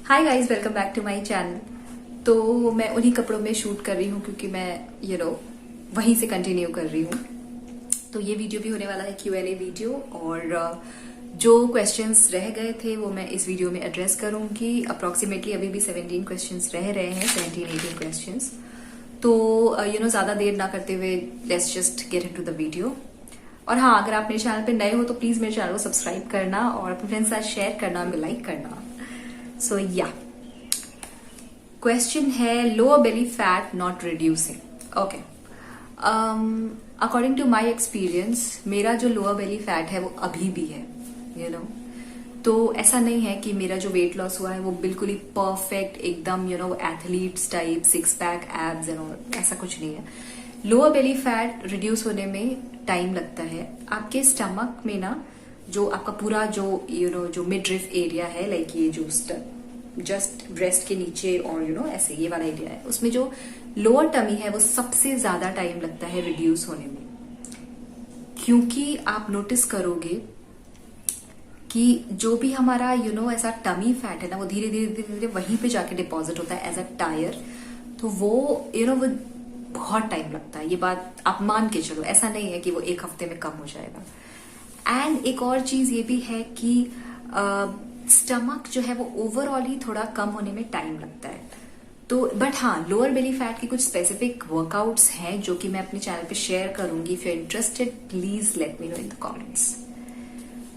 Hi guys, welcome back to my channel. तो मैं उन्हीं कपड़ों में शूट कर रही हूँ क्योंकि मैं वहीं से कंटिन्यू कर रही हूँ। तो ये वीडियो भी होने वाला है Q&A वीडियो, और जो क्वेश्चंस रह गए थे वो मैं इस वीडियो में एड्रेस करूंगी। अप्रोक्सीमेटली अभी भी 17 क्वेश्चंस रह रहे हैं, 17-18 क्वेश्चंस। तो ज्यादा देर ना करते हुए let's just get into the video. और हाँ, अगर आप मेरे चैनल पे नए हो तो प्लीज मेरे चैनल को सब्सक्राइब करना और अपने फ्रेंड्स के साथ शेयर करना और लाइक करना। सो या, क्वेश्चन है lower belly fat not reducing. Okay, according to my experience मेरा जो लोअर बेली फैट है वो अभी भी है, तो ऐसा नहीं है कि मेरा जो वेट लॉस हुआ है वो बिल्कुल ही परफेक्ट एकदम athletes type 6 pack abs and all, ऐसा कुछ नहीं है। लोअर बेली फैट रिड्यूस होने में टाइम लगता है। आपके स्टमक में ना जो आपका पूरा जो मिडरिफ एरिया है, लाइक ये जो जस्ट ब्रेस्ट के नीचे और ऐसे ये वाला एरिया है, उसमें जो लोअर टमी है वो सबसे ज्यादा टाइम लगता है रिड्यूस होने में। क्योंकि आप नोटिस करोगे कि जो भी हमारा ऐसा टमी फैट है ना, वो धीरे धीरे धीरे धीरे वहीं पे जाके डिपॉजिट होता है एज अ टायर। तो वो वो बहुत टाइम लगता है। ये बात आप मान के चलो, ऐसा नहीं है कि वो एक हफ्ते में कम हो जाएगा। एंड एक और चीज ये भी है कि स्टमक जो है वो ओवरऑल ही थोड़ा कम होने में टाइम लगता है। तो बट हाँ, लोअर बेली फैट की कुछ स्पेसिफिक वर्कआउट्स हैं जो कि मैं अपने चैनल पे शेयर करूंगी। If you are interested please let me know in the comments.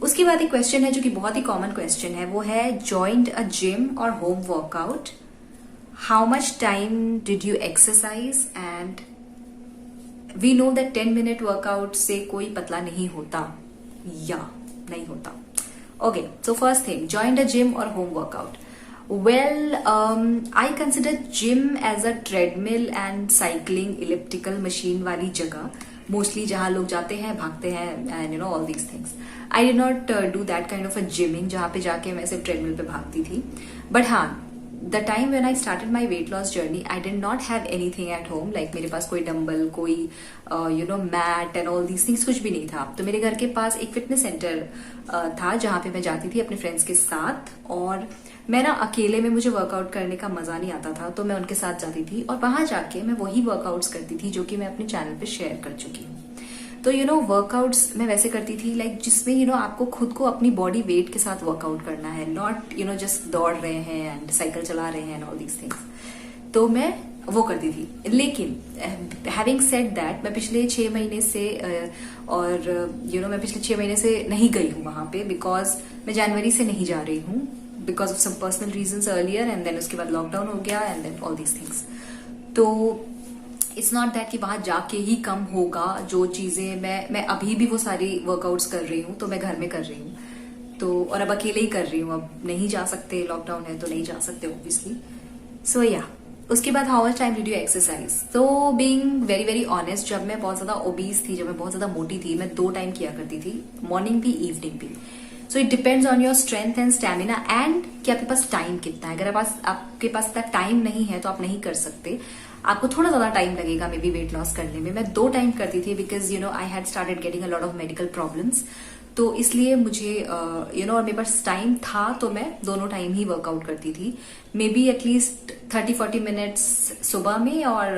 उसके बाद एक क्वेश्चन है जो कि बहुत ही कॉमन क्वेश्चन है, वो है जॉइंट अ जिम और home workout, how much time did you exercise? And we know that 10 minute workout से कोई पतला नहीं होता या नहीं होता। Okay, so first thing, joined a gym or home workout? Well, I consider gym as a treadmill and cycling elliptical machine वाली जगह, mostly जहाँ लोग जाते हैं, भागते हैं and all these things. I did not do that kind of a gymming जहाँ पे जाके मैं सिर्फ treadmill पे भागती थी। But हाँ, the time when I started my weight loss journey, I did not have anything at home. Like मेरे पास कोई डम्बल, कोई mat and all these things कुछ भी नहीं था। तो मेरे घर के पास एक फिटनेस सेंटर था जहाँ पे मैं जाती थी अपने फ्रेंड्स के साथ, और मैं ना अकेले में मुझे वर्कआउट करने का मजा नहीं आता था, तो मैं उनके साथ जाती थी और वहां जाके मैं वही वर्कआउट्स करती थी जो कि मैं अपने चैनल पे शेयर कर चुकी हूँ। तो वर्कआउट्स मैं वैसे करती थी लाइक जिसमें आपको खुद को अपनी बॉडी वेट के साथ वर्कआउट करना है, नॉट जस्ट दौड़ रहे हैं एंड साइकिल चला रहे हैं एंड ऑल दीज थिंग्स। तो मैं वो करती थी। लेकिन हैविंग सेड दैट, मैं पिछले 6 महीने से मैं पिछले 6 महीने से नहीं गई हूँ वहां पे, बिकॉज मैं जनवरी से नहीं जा रही हूँ because of some personal reasons earlier, and then उसके बाद लॉकडाउन हो गया and then all these things. तो इट्स नॉट दैट कि वहां जाके ही कम होगा। जो चीजें मैं अभी भी वो सारी वर्कआउट्स कर रही हूँ, तो मैं घर में कर रही हूँ, तो और अब अकेले ही कर रही हूँ। अब नहीं जा सकते, लॉकडाउन है तो नहीं जा सकते ऑब्वियसली। सो या, उसके बाद how much time did you exercise? तो बीइंग वेरी वेरी ऑनेस्ट, जब मैं बहुत ज्यादा ओबीज थी, जब मैं बहुत ज्यादा मोटी थी, मैं 2 टाइम किया करती थी, मॉर्निंग भी इवनिंग भी। So it depends on your strength and stamina and कि आपके पास टाइम कितना है। अगर आपके पास इतना टाइम नहीं है तो आप नहीं कर सकते, आपको थोड़ा ज्यादा टाइम लगेगा मे बी वेट लॉस करने में। मैं 2 टाइम करती थी because I had started getting a lot of medical problems, तो इसलिए मुझे और मेरे पास टाइम था तो मैं दोनों टाइम ही वर्कआउट करती थी। मे बी एटलीस्ट 30-40 मिनट्स सुबह में और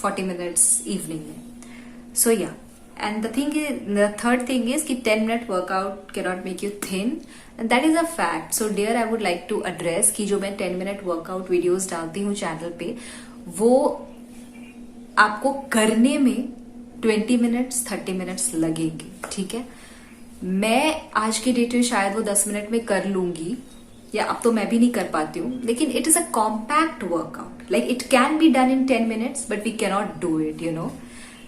40 मिनट्स इवनिंग में। So yeah, and the third thing is कि 10 minute workout can not make you thin, and that is a fact. So dear, I would like to address कि जो मैं 10 minute workout videos डालती हूँ channel पे, वो आपको करने में 20 मिनट्स 30 मिनट्स लगेंगे, ठीक है। मैं आज के डेट में शायद वो 10 मिनट में कर लूंगी, या अब तो मैं भी नहीं कर पाती हूँ, लेकिन it is a compact workout. Like it can be done in 10 minutes but we can not do it.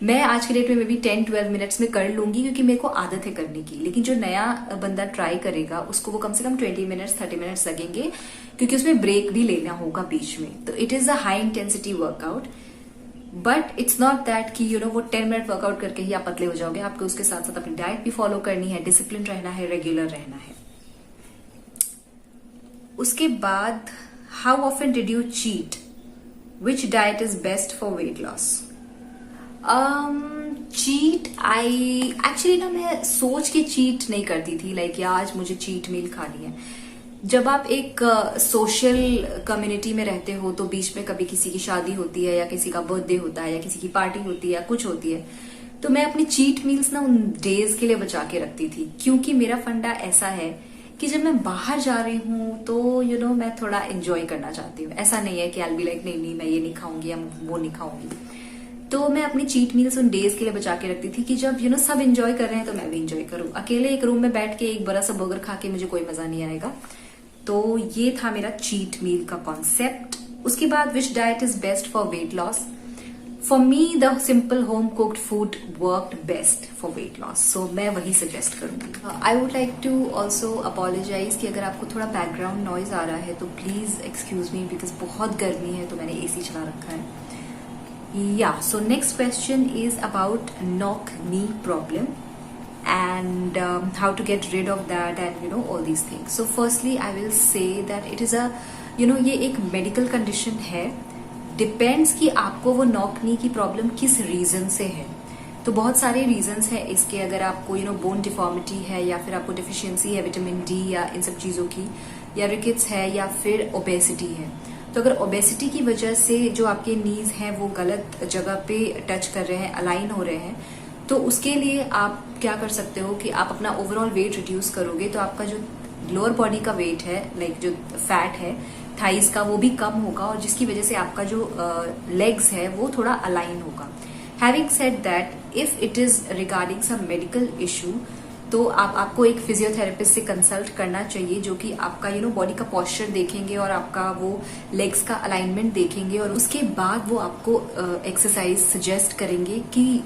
मैं आज के डेट में भी 10-12 मिनट्स में कर लूंगी क्योंकि मेरे को आदत है करने की। लेकिन जो नया बंदा ट्राई करेगा उसको वो कम से कम 20 मिनट्स 30 मिनट्स लगेंगे, क्योंकि उसमें ब्रेक भी लेना होगा बीच में। तो it is a high intensity workout, but it's not that कि वो 10 मिनट वर्कआउट करके ही आप पतले हो जाओगे। आपको उसके साथ साथ अपनी डाइट भी फॉलो करनी है, डिसिप्लिन रहना है, रेगुलर रहना है। उसके बाद how often did you cheat? Which diet is best for weight loss? Cheat, I actually ना मैं सोच के चीट नहीं करती थी, लाइक आज मुझे चीट मील खानी है। जब आप एक सोशल कम्युनिटी में रहते हो तो बीच में कभी किसी की शादी होती है या किसी का बर्थडे होता है या किसी की पार्टी होती है या कुछ होती है, तो मैं अपनी चीट मील्स ना उन डेज के लिए बचा के रखती थी, क्योंकि मेरा फंडा ऐसा है कि जब मैं बाहर जा रही हूँ तो मैं थोड़ा एंजॉय करना चाहती हूँ। ऐसा नहीं है कि आई बी लाइक नहीं नहीं मैं ये नहीं खाऊंगी या वो नहीं खाऊंगी। तो मैं अपनी चीट मील्स उन डेज के लिए बचा के रखती थी कि जब सब एंजॉय कर रहे हैं तो मैं भी एंजॉय करूं। अकेले एक रूम में बैठ के एक बड़ा सा बर्गर खा के मुझे कोई मजा नहीं आएगा। तो ये था मेरा चीट मील का कॉन्सेप्ट। उसके बाद which diet is best for weight loss? For me the simple home cooked food worked best for weight loss, so मैं वही सजेस्ट करूंगी। I would like to also apologise कि अगर आपको थोड़ा बैकग्राउंड नॉइज आ रहा है तो प्लीज एक्सक्यूज मी, बिकॉज बहुत गर्मी है तो मैंने एसी चला रखा है। Yeah, so next question is about knock knee problem and how to get rid of that and all these things. So firstly I will say that it is a ये एक medical condition है। Depends कि आपको वो knock knee की problem किस reason से है। तो बहुत सारे रीजंस हैं इसके। अगर आपको बोन डिफॉर्मिटी है या फिर आपको डिफिशियंसी है विटामिन डी या इन सब चीजों की, या रिकेट्स है या फिर ओबेसिटी है। तो अगर ओबेसिटी की वजह से जो आपके नीज हैं वो गलत जगह पे टच कर रहे हैं, अलाइन हो रहे हैं, तो उसके लिए आप क्या कर सकते हो कि आप अपना ओवरऑल वेट रिड्यूस करोगे तो आपका जो लोअर बॉडी का वेट है, लाइक जो फैट है थाइस का, वो भी कम होगा और जिसकी वजह से आपका जो लेग्स है वो थोड़ा अलाइन होगा। Having said that, if it is regarding some medical issue तो आपको एक फिजियोथेरेपिस्ट से कंसल्ट करना चाहिए, जो कि आपका बॉडी का पोस्चर देखेंगे और आपका वो लेग्स का अलाइनमेंट देखेंगे और उसके बाद वो आपको एक्सरसाइज सजेस्ट करेंगे कि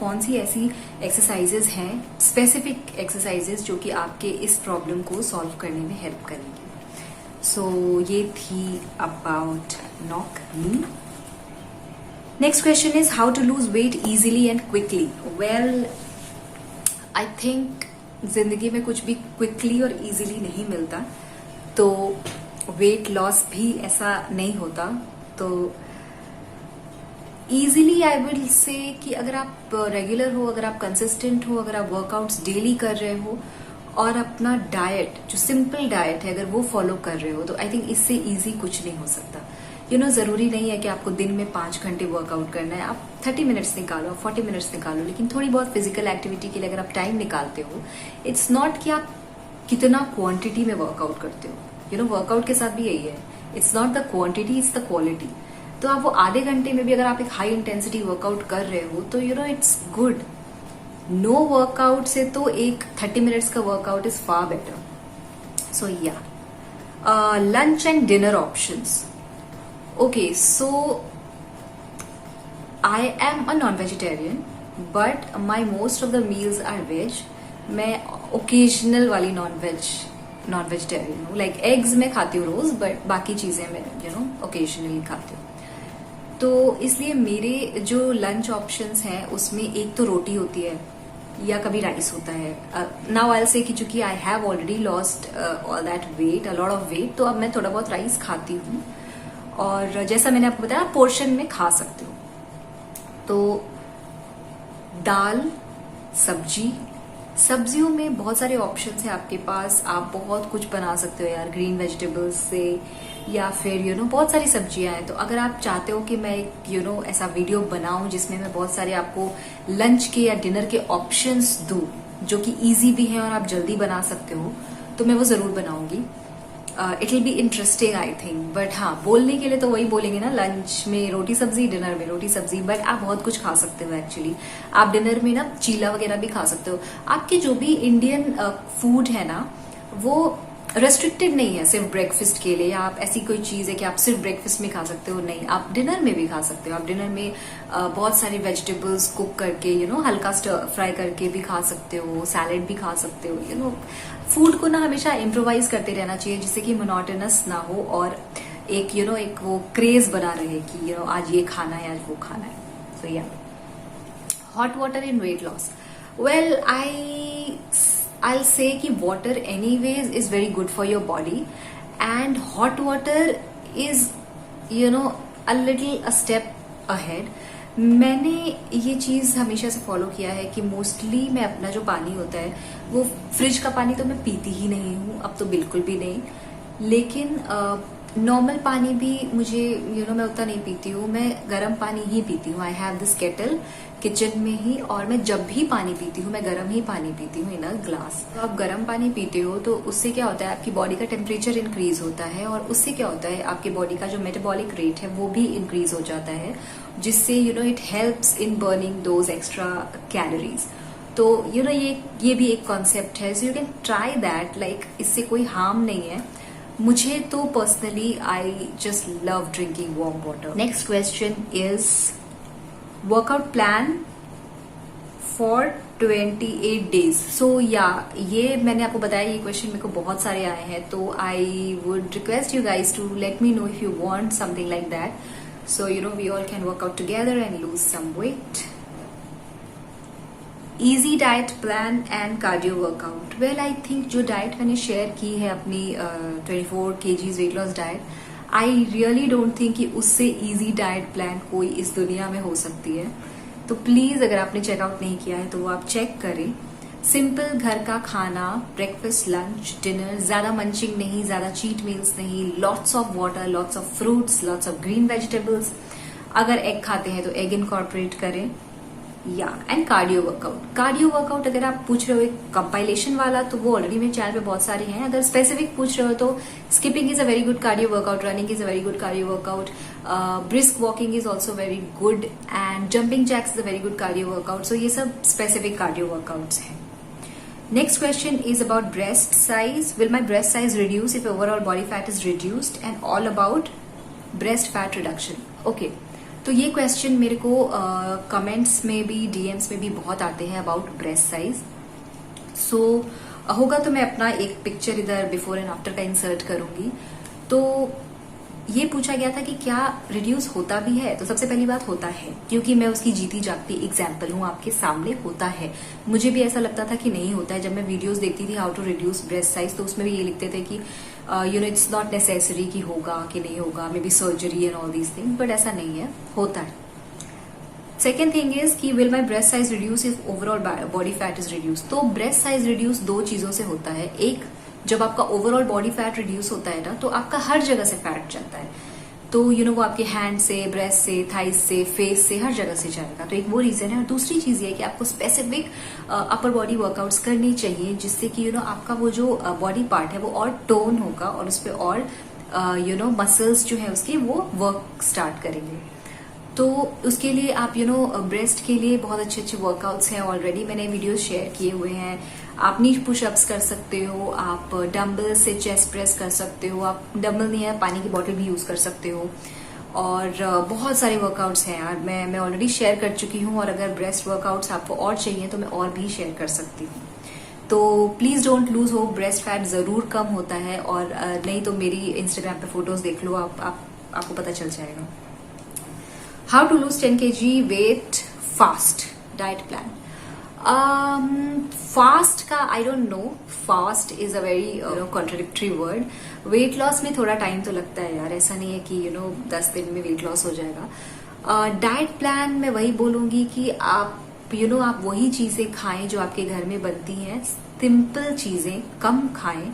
कौन सी ऐसी एक्सरसाइजेज हैं, स्पेसिफिक एक्सरसाइजेज जो कि आपके इस प्रॉब्लम को सॉल्व करने में हेल्प करेंगे। सो ये थी about knock knee. Next question is how to lose weight easily and quickly. Well, I think जिंदगी में कुछ भी क्विकली और इजीली नहीं मिलता, तो वेट लॉस भी ऐसा नहीं होता। तो इजीली आई विल से कि अगर आप रेगुलर हो, अगर आप कंसिस्टेंट हो, अगर आप वर्कआउट्स डेली कर रहे हो और अपना डाइट जो सिंपल डाइट है अगर वो फॉलो कर रहे हो, तो आई थिंक इससे इजी कुछ नहीं हो सकता। जरूरी नहीं है कि आपको दिन में 5 घंटे वर्कआउट करना है। आप 30 मिनट्स निकालो, 40 मिनट्स निकालो, लेकिन थोड़ी बहुत फिजिकल एक्टिविटी के लिए अगर आप टाइम निकालते हो, इट्स नॉट कि आप कितना क्वांटिटी में वर्कआउट करते हो। वर्कआउट के साथ भी यही है, it's not the quantity, it's the quality. तो आप वो आधे घंटे में भी अगर आप एक हाई इंटेंसिटी वर्कआउट कर रहे हो तो इट्स गुड। नो वर्कआउट से तो एक 30 मिनट्स का वर्कआउट इज फार बेटर। सो या, lunch and dinner options. Okay, so I am a non-vegetarian, but my most of the meals are veg. मैं occasional वाली non-vegetarian हूँ। Like eggs मैं खाती हूँ रोज, but बाकी चीजें मैं occasionally खाती हूँ। तो इसलिए मेरे जो लंच ऑप्शंस हैं उसमें एक तो रोटी होती है या कभी राइस होता है। नाउ आई विल से कि चूंकि I have already lost all that weight, a lot of weight, तो अब मैं थोड़ा बहुत राइस खाती हूँ और जैसा मैंने आपको बताया पोर्शन में खा सकते हो। तो दाल, सब्जियों में बहुत सारे ऑप्शंस हैं आपके पास। आप बहुत कुछ बना सकते हो यार ग्रीन वेजिटेबल्स से, या फिर बहुत सारी सब्जियां हैं। तो अगर आप चाहते हो कि मैं एक ऐसा वीडियो बनाऊं जिसमें मैं बहुत सारे आपको लंच के या डिनर के ऑप्शंस दूं जो कि इजी भी हैं और आप जल्दी बना सकते हो, तो मैं वो जरूर बनाऊंगी। It will be interesting I think. But हाँ, बोलने के लिए तो वही बोलेंगे ना, लंच में रोटी सब्जी, डिनर में रोटी सब्जी, बट आप बहुत कुछ खा सकते हो एक्चुअली। आप डिनर में ना चीला वगैरह भी खा सकते हो। आपके जो भी इंडियन फूड है ना, वो रेस्ट्रिक्टेड नहीं है सिर्फ ब्रेकफास्ट के लिए, या आप ऐसी कोई चीज है कि आप सिर्फ ब्रेकफास्ट में खा सकते हो, नहीं, आप डिनर में भी खा सकते हो। आप डिनर में बहुत सारी वेजिटेबल्स कुक करके हल्का स्टर फ्राई करके भी खा सकते हो, सैलेड भी खा सकते हो। फूड को ना हमेशा इम्प्रोवाइज करते रहना चाहिए जिससे कि मोनोटोनस ना हो और एक वो क्रेज बना रहे कि आज ये खाना है, आज वो खाना है। सो या, hot water in weight loss. Well, I'll say कि water anyways is very good for your body and hot water is a little a step ahead। मैंने ये चीज हमेशा से फॉलो किया है कि मोस्टली मैं अपना जो पानी होता है वो फ्रिज का पानी तो मैं पीती ही नहीं हूँ, अब तो बिल्कुल भी नहीं। लेकिन नॉर्मल पानी भी मुझे मैं उतना नहीं पीती हूँ, मैं गर्म पानी ही पीती हूँ। I have this kettle kitchen में ही, और मैं जब भी पानी पीती हूँ मैं गर्म ही पानी पीती हूँ इन अ ग्लास। तो आप गर्म पानी पीते हो तो उससे क्या होता है, आपकी बॉडी का टेम्परेचर इंक्रीज होता है, और उससे क्या होता है, आपकी बॉडी का जो मेटाबॉलिक रेट है वो भी इंक्रीज हो जाता है, जिससे it helps in burning those extra calories. तो ये भी एक कॉन्सेप्ट है, so you can try that. Like इससे कोई हार्म नहीं है। मुझे तो personally I just love drinking warm water. Next question is workout plan for 28 days. So ये मैंने आपको बताया, ये क्वेश्चन मेरे को बहुत सारे आए हैं, तो I would request you guys to let me know if you want something like that, so we all can work out together and lose some weight. Easy diet plan and cardio workout. Well I think जो diet मैंने share की है अपनी 24 kgs weight loss diet, I really don't think कि उससे easy diet plan कोई इस दुनिया में हो सकती है। तो प्लीज अगर आपने चेकआउट नहीं किया है तो वो आप चेक करें। सिंपल घर का खाना, ब्रेकफास्ट, लंच, डिनर, ज्यादा मंचिंग नहीं, ज्यादा चीट मील्स नहीं, lots of water, lots of fruits, lots of green vegetables. अगर एग खाते हैं तो एग इनकॉर्पोरेट करें। And cardio workout. Cardio workout अगर आप पूछ रहे हो एक कंपाइलेशन वाला, तो वो ऑलरेडी मेरे चैनल पे बहुत सारे हैं। अगर स्पेसिफिक पूछ रहे हो तो skipping is a very good cardio workout, running is a very good cardio workout, brisk walking is also very good, and jumping jacks is a very good cardio workout. So ये सब specific cardio workouts हैं। Next question is about breast size. Will my breast size reduce if overall body fat is reduced? And all about breast fat reduction. Okay. तो ये question मेरे को comments में भी, DMs में भी बहुत आते हैं अबाउट ब्रेस्ट साइज। सो होगा तो मैं अपना एक पिक्चर इधर बिफोर एंड आफ्टर का इंसर्ट करूंगी। तो ये पूछा गया था कि क्या रिड्यूस होता भी है, तो सबसे पहली बात होता है, क्योंकि मैं उसकी जीती जागती एग्जाम्पल हूँ, आपके सामने होता है। मुझे भी ऐसा लगता था कि नहीं होता है। जब मैं वीडियोस देखती थी how to reduce breast size, तो उसमें भी ये लिखते थे कि इट्स नॉट नेसेसरी कि होगा कि नहीं होगा, may be surgery and all these things, but ऐसा नहीं है, होता है। सेकेंड थिंग इज कि will my breast size reduce if overall body fat is reduce. तो ब्रेस्ट साइज रिड्यूस दो चीजों से होता है। एक, जब आपका ओवरऑल बॉडी फैट रिड्यूस होता है ना, तो आपका हर जगह से फैट जाता है। तो वो आपके हैंड से, ब्रेस्ट से, थाइस से, फेस से, हर जगह से जाएगा। तो एक वो रीजन है। और दूसरी चीज ये है कि आपको स्पेसिफिक अपर बॉडी वर्कआउट्स करनी चाहिए, जिससे कि आपका वो जो बॉडी पार्ट है वो और टोन होगा, और उस पर और मसल्स जो है उसके वो वर्क स्टार्ट करेंगे। तो उसके लिए आप ब्रेस्ट के लिए बहुत अच्छे अच्छे वर्कआउट्स हैं, ऑलरेडी मैंने वीडियोस शेयर किए हुए हैं। आप नी पुशअप्स कर सकते हो, आप डंबल से चेस्ट प्रेस कर सकते हो, आप डंबल नहीं है पानी की बोतल भी यूज कर सकते हो, और बहुत सारे वर्कआउट्स हैं यार, मैं ऑलरेडी शेयर कर चुकी हूँ। और अगर ब्रेस्ट वर्कआउट्स आपको और चाहिए तो मैं और भी शेयर कर सकती हूँ। तो please don't lose hope, breast fat जरूर कम होता है, और नहीं तो मेरी इंस्टाग्राम पे फोटोज देख लो, आपको पता चल जाएगा। How to lose 10 kg weight fast, diet plan. Fast का I don't know, fast is a very contradictory word. Weight loss में थोड़ा टाइम तो लगता है यार, ऐसा नहीं है कि 10 दिन में वेट लॉस हो जाएगा। डाइट प्लान में वही बोलूंगी कि आप आप वही चीजें खाएं जो आपके घर में बनती हैं, सिंपल चीजें कम खाएं।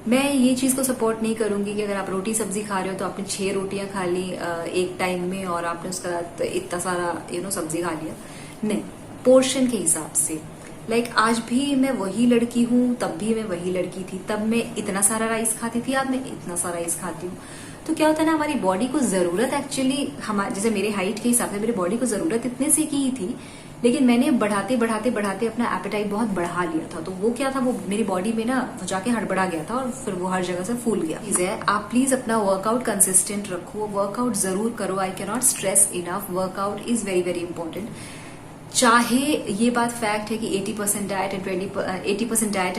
मैं ये चीज को सपोर्ट नहीं करूंगी कि अगर आप रोटी सब्जी खा रहे हो तो आपने 6 रोटियां खा ली एक टाइम में, और आपने उसका इतना सारा सब्जी खा लिया। नहीं, पोर्शन के हिसाब से। लाइक आज भी मैं वही लड़की हूँ, तब भी मैं वही लड़की थी, तब मैं इतना सारा राइस खाती थी, अब मैं इतना सारा राइस खाती हूँ। तो क्या होता है ना, हमारी बॉडी को जरूरत एक्चुअली, जैसे मेरे हाइट के हिसाब से मेरी बॉडी को जरूरत इतने से की थी, लेकिन मैंने बढ़ाते बढ़ाते बढ़ाते अपना एपेटाइट बहुत बढ़ा लिया था। तो वो क्या था, वो मेरी बॉडी में ना जाके हड़बड़ा गया था, और फिर वो हर जगह से फूल गया। चीज है, आप प्लीज अपना वर्कआउट कंसिस्टेंट रखो, वर्कआउट जरूर करो। I can not stress enough, workout is very very important. चाहे ये बात फैक्ट है कि 80% डाइट एंड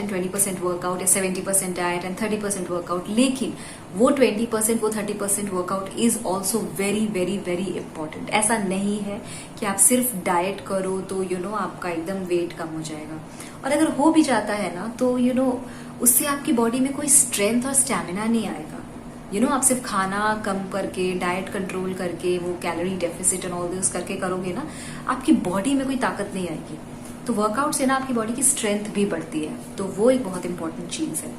20% वर्कआउट, या 70% डाइट एंड 30% वर्कआउट, लेकिन वो 20%, वो 30% workout is also very very very important. ऐसा नहीं है कि आप सिर्फ डाइट करो तो आपका एकदम वेट कम हो जाएगा। और अगर हो भी जाता है ना, तो उससे आपकी बॉडी में कोई स्ट्रेंथ और स्टैमिना नहीं आएगा। आप सिर्फ खाना कम करके, डाइट कंट्रोल करके, वो calorie deficit and all this करके करोगे ना, आपकी बॉडी में कोई ताकत नहीं आएगी। तो वर्कआउट से ना आपकी बॉडी की स्ट्रेंथ भी बढ़ती है, तो वो एक बहुत इंपॉर्टेंट चीज है।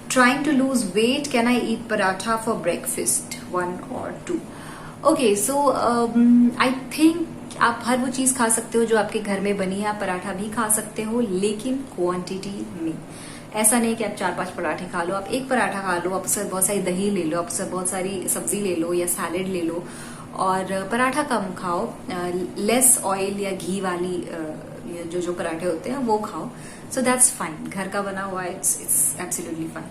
Trying to lose weight, can I eat paratha for breakfast? 1 or 2? Okay, so I think आप हर वो चीज खा सकते हो जो आपके घर में बनी है. आप पराठा भी खा सकते हो, लेकिन क्वांटिटी में. ऐसा नहीं कि आप 4-5 पराठे खा लो. आप एक पराठा खा लो, आप उससे बहुत सारी दही ले लो, आप उससे बहुत सारी सब्जी ले लो या सैलेड ले लो, और पराठा कम खाओ. लेस ऑयल या घी वाली जो पराठे होते हैं वो खाओ. So that's fine. घर का बना हुआ इट्स एब्सोल्युटली फाइन.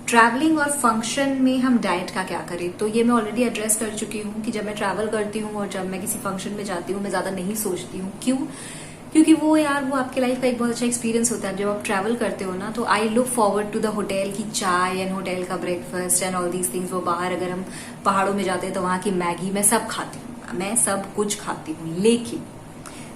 ट्रैवलिंग और फंक्शन में हम डाइट का क्या करें, तो ये मैं ऑलरेडी एड्रेस कर चुकी हूँ कि जब मैं ट्रैवल करती हूँ और जब मैं किसी फंक्शन में जाती हूँ मैं ज्यादा नहीं सोचती हूँ. क्यों? क्योंकि वो आपके लाइफ का एक बहुत अच्छा एक्सपीरियंस होता है. जब आप ट्रैवल करते हो ना, तो I look forward to the hotel की चाय एंड होटल का breakfast and all these things. वो बाहर अगर हम पहाड़ों में जाते हैं तो वहां की मैगी मैं सब खाती हूँ, मैं सब कुछ खाती हूँ. लेकिन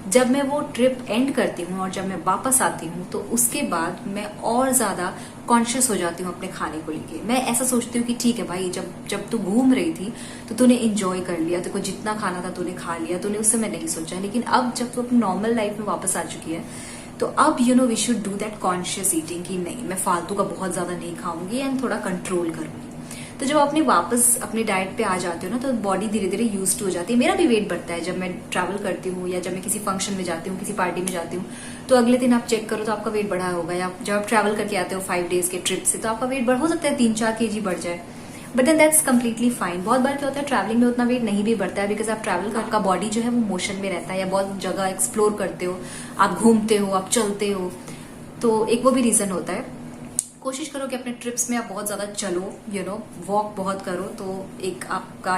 जब मैं वो ट्रिप एंड करती हूँ और जब मैं वापस आती हूँ तो उसके बाद मैं और ज्यादा कॉन्शियस हो जाती हूँ अपने खाने को लेके. मैं ऐसा सोचती हूँ कि ठीक है भाई, जब तू घूम रही थी तो तूने एंजॉय कर लिया, तेरे को जितना खाना था तूने खा लिया, तूने उस समय नहीं सोचा. लेकिन अब जब तू अपनी नॉर्मल लाइफ में वापस आ चुकी है तो अब we should do that conscious eating कि नहीं, मैं फालतू का बहुत ज्यादा नहीं खाऊंगी एंड थोड़ा कंट्रोल करूंगी. तो जब अपने वापस अपने डाइट पे आ जाते हो ना, तो बॉडी धीरे धीरे यूज टू हो जाती है. मेरा भी वेट बढ़ता है जब मैं ट्रैवल करती हूँ या जब मैं किसी फंक्शन में जाती हूँ, किसी पार्टी में जाती हूँ. तो अगले दिन आप चेक करो तो आपका वेट बढ़ा होगा. या जब आप ट्रैवल करके आते हो 5 डेज के ट्रिप से, तो आपका वेट हो सकता है 3-4 kg बढ़ जाए. But then that's completely fine. बहुत बार क्या होता है, ट्रैवलिंग में उतना वेट नहीं भी बढ़ता है, बिकॉज आप ट्रैवल का आपका बॉडी जो है वो मोशन में रहता है, या बहुत जगह एक्सप्लोर करते हो, आप घूमते हो, आप चलते हो. तो एक वो भी रीजन होता है. कोशिश करो कि अपने ट्रिप्स में आप बहुत ज्यादा चलो, वॉक बहुत करो, तो एक आपका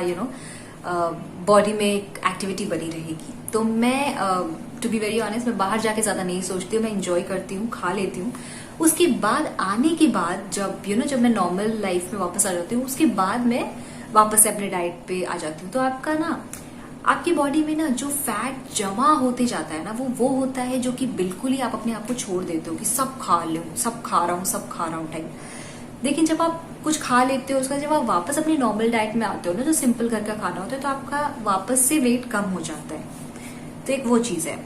बॉडी में एक एक्टिविटी बनी रहेगी. तो मैं टू बी वेरी ऑनेस्ट, मैं बाहर जाके ज्यादा नहीं सोचती हूँ. मैं इंजॉय करती हूँ, खा लेती हूँ. उसके बाद आने के बाद जब मैं नॉर्मल लाइफ में वापस आ जाती हूँ, उसके बाद मैं वापस से अपने डाइट पे आ जाती हूँ. तो आपकी बॉडी में ना जो फैट जमा होते जाता है ना, वो होता है जो कि बिल्कुल ही आप अपने आप को छोड़ देते हो कि सब खा लो, सब खा रहा हूँ टाइप. लेकिन जब आप कुछ खा लेते हो, उसका जब आप वापस अपनी नॉर्मल डाइट में आते हो ना, जो सिंपल घर का खाना होता है, तो आपका वापस से वेट कम हो जाता है. तो एक वो चीज है.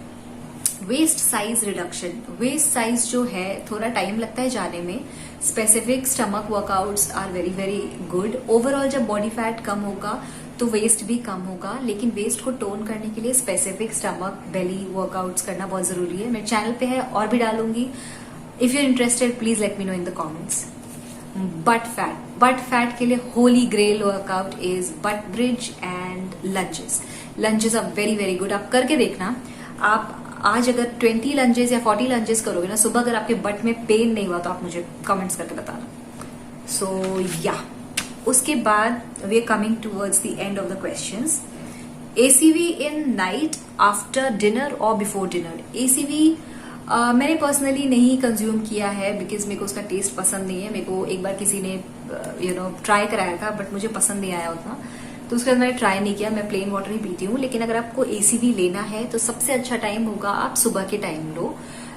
Waist size reduction. Waist size जो है थोड़ा टाइम लगता है जाने में. Specific stomach workouts are very very good. Overall जब बॉडी फैट कम होगा तो वेस्ट भी कम होगा. लेकिन वेस्ट को टोन करने के लिए स्पेसिफिक स्टमक बेली वर्कआउट्स करना बहुत जरूरी है. मेरे चैनल पे है और भी डालूंगी. If you are interested please let me know in the comments. But fat के लिए holy grail workout is butt bridge and lunges. Lunges are very very good. आप करके देखना. आप आज अगर 20 लंजेस या 40 लंजेस करोगे ना सुबह, अगर आपके बट में पेन नहीं हुआ तो आप मुझे कमेंट्स करके बताना. सो या उसके बाद we are coming towards the end of the questions. ACV in night after dinner और बिफोर डिनर. एसीवी मैंने पर्सनली नहीं कंज्यूम किया है, बिकॉज मेरे को उसका टेस्ट पसंद नहीं है. मेरे को एक बार किसी ने ट्राई कराया था, बट मुझे पसंद नहीं आया उतना, तो उसके बाद मैंने ट्राई नहीं किया. मैं प्लेन वाटर ही पीती हूँ. लेकिन अगर आपको एसीवी लेना है तो सबसे अच्छा टाइम होगा आप सुबह के टाइम लो,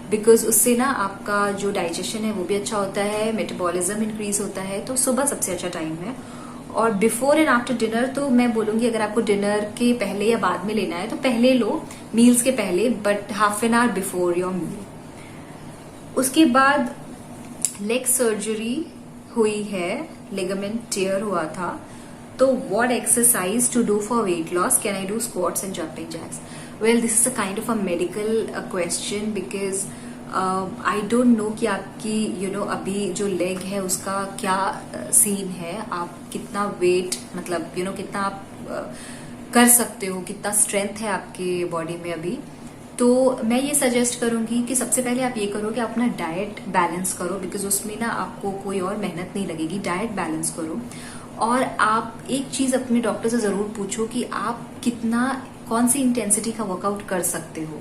बिकॉज उससे ना आपका जो डाइजेशन है वो भी अच्छा होता है, मेटाबॉलिज्म इंक्रीज होता है. तो सुबह सबसे अच्छा टाइम है. और बिफोर एंड आफ्टर डिनर तो मैं बोलूंगी अगर आपको डिनर के पहले या बाद में लेना है तो पहले लो, मील्स के पहले, but half an hour before your meal. उसके बाद लेग सर्जरी हुई है, लिगामेंट टेयर हुआ था. तो what exercise to do for weight loss? Can I do squats and jumping jacks? Well, this is a kind of a medical question, because I don't know कि आपकी अभी जो leg है उसका क्या सीन है. आप कितना वेट मतलब कितना आप कर सकते हो, कितना स्ट्रेंथ है आपके बॉडी में अभी. तो मैं ये सजेस्ट करूंगी कि सबसे पहले आप ये करो कि आप अपना डाइट बैलेंस करो, बिकॉज उसमें ना आपको कोई और मेहनत नहीं लगेगी. डाइट बैलेंस करो. और आप एक चीज अपने डॉक्टर से जरूर पूछो कि आप कौन सी इंटेंसिटी का वर्कआउट कर सकते हो,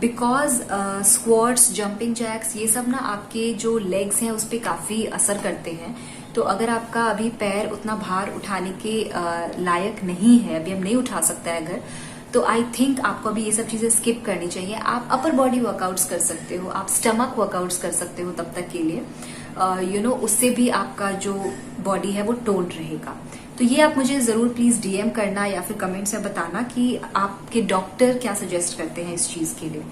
बिकॉज स्क्वाट्स, जंपिंग जैक्स, ये सब ना आपके जो लेग्स हैं उस पर काफी असर करते हैं. तो अगर आपका अभी पैर उतना भार उठाने के लायक नहीं है, अभी हम नहीं उठा सकता है अगर, तो आई थिंक आपको अभी ये सब चीजें स्किप करनी चाहिए. आप अपर बॉडी वर्कआउट्स कर सकते हो, आप स्टमक वर्कआउट्स कर सकते हो तब तक के लिए. उससे भी आपका जो बॉडी है वो टोन रहेगा. तो ये आप मुझे जरूर प्लीज डीएम करना या फिर कमेंट्स में बताना कि आपके डॉक्टर क्या सजेस्ट करते हैं इस चीज के लिए.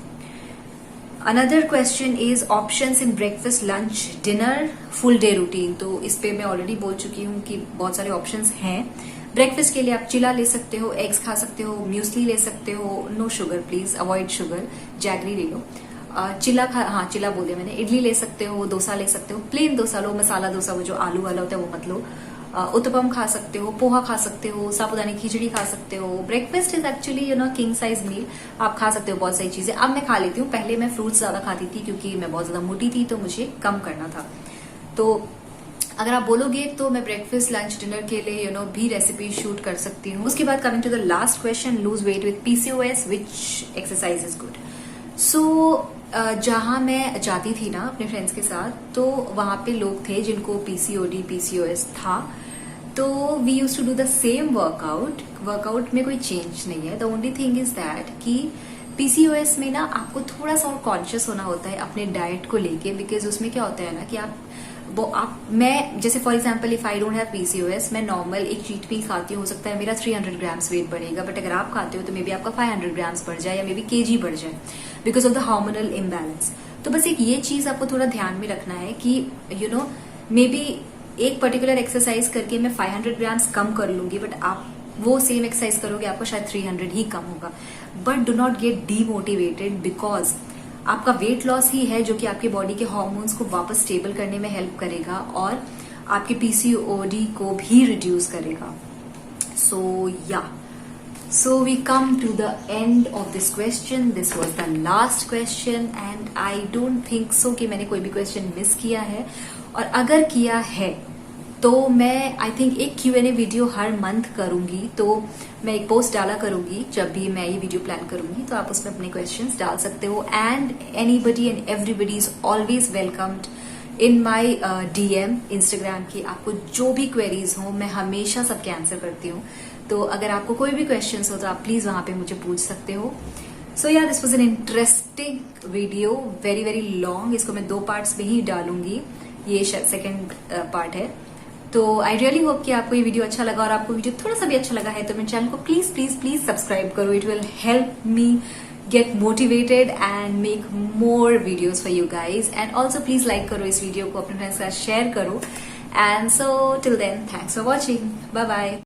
Another question is options in breakfast, lunch, dinner, full day routine. तो इस पे मैं ऑलरेडी बोल चुकी हूँ कि बहुत सारे ऑप्शंस हैं। ब्रेकफास्ट के लिए आप चिला ले सकते हो, एग्स खा सकते हो, म्यूसली ले सकते हो, no sugar please, avoid sugar, jaggery ले लो। चिला बोल दिया मैंने। इडली ले सकते हो, डोसा ले सकते हो, प्लेन डोसा लो, मसाला डोसा वो जो आलू वाला होता है वो मत लो। उत्तपम खा सकते हो, पोहा खा सकते हो, साबुदानी खिचड़ी खा सकते हो। Breakfast is actually king size meal, आप खा सकते हो बहुत सारी चीजें। अब मैं खा लेती हूँ, पहले मैं फ्रूट्स ज्यादा खाती थी क्योंकि मैं बहुत ज्यादा मोटी थी तो मुझे कम करना था। तो अगर आप बोलोगे तो मैं ब्रेकफास्ट, लंच, डिनर के लिए भी रेसिपी शूट कर सकती हूँ। उसके बाद coming to the last question, lose weight with PCOS, which exercise is good. So जहां मैं जाती थी ना अपने फ्रेंड्स के साथ, तो वहां पे लोग थे जिनको पीसीओडी, पीसीओएस था। तो we use to do the same workout में कोई चेंज नहीं है। The only thing is that कि पीसीओएस में ना आपको थोड़ा सा और कॉन्शियस होना होता है अपने डाइट को लेके, बिकॉज उसमें क्या होता है ना कि मैं जैसे for example if I don't have PCOS, मैं नॉर्मल एक चीट मील खाती हूँ, हो सकता है मेरा 300 ग्राम्स वेट बढ़ेगा, बट अगर आप खाते हो तो मे बी आपका 500 ग्राम्स बढ़ जाए या मे बी केजी बढ़ जाए because of the hormonal imbalance. तो बस एक ये चीज आपको थोड़ा ध्यान में रखना है कि मे बी एक पर्टिकुलर एक्सरसाइज करके मैं 500 ग्राम्स कम कर लूंगी, बट आप वो सेम एक्सरसाइज करोगे आपको शायद 300 ही कम होगा। But do not gate demotivated, because आपका वेट लॉस ही है जो कि आपके बॉडी के हार्मोन्स को वापस स्टेबल करने में हेल्प करेगा और आपके पीसीओडी को भी रिड्यूस करेगा। So we come to the end of this question. This was the last question and I don't think so कि मैंने कोई भी क्वेश्चन मिस किया है, और अगर किया है तो मैं आई थिंक एक Q&A वीडियो हर मंथ करूंगी। तो मैं एक पोस्ट डाला करूंगी जब भी मैं ये वीडियो प्लान करूंगी, तो आप उसमें अपने क्वेश्चंस डाल सकते हो। And anybody and everybody is always welcomed in my DM Instagram की। आपको जो भी क्वेरीज हो मैं हमेशा सबके आंसर करती हूँ। तो अगर आपको कोई भी क्वेश्चंस हो तो आप प्लीज वहां पे मुझे पूछ सकते हो। सो या this was an interesting video, very very long. इसको मैं 2 पार्ट्स में ही डालूंगी, ये सेकंड पार्ट है। तो आई रियली होप कि आपको ये वीडियो अच्छा लगा, और आपको वीडियो थोड़ा सा भी अच्छा लगा है तो मेरे चैनल को प्लीज प्लीज प्लीज सब्सक्राइब करो। It will help me get motivated and make more videos for you guys, and also please like करो इस वीडियो को, अपने फ्रेंड्स के साथ शेयर करो। And so till then, thanks for watching. Bye bye.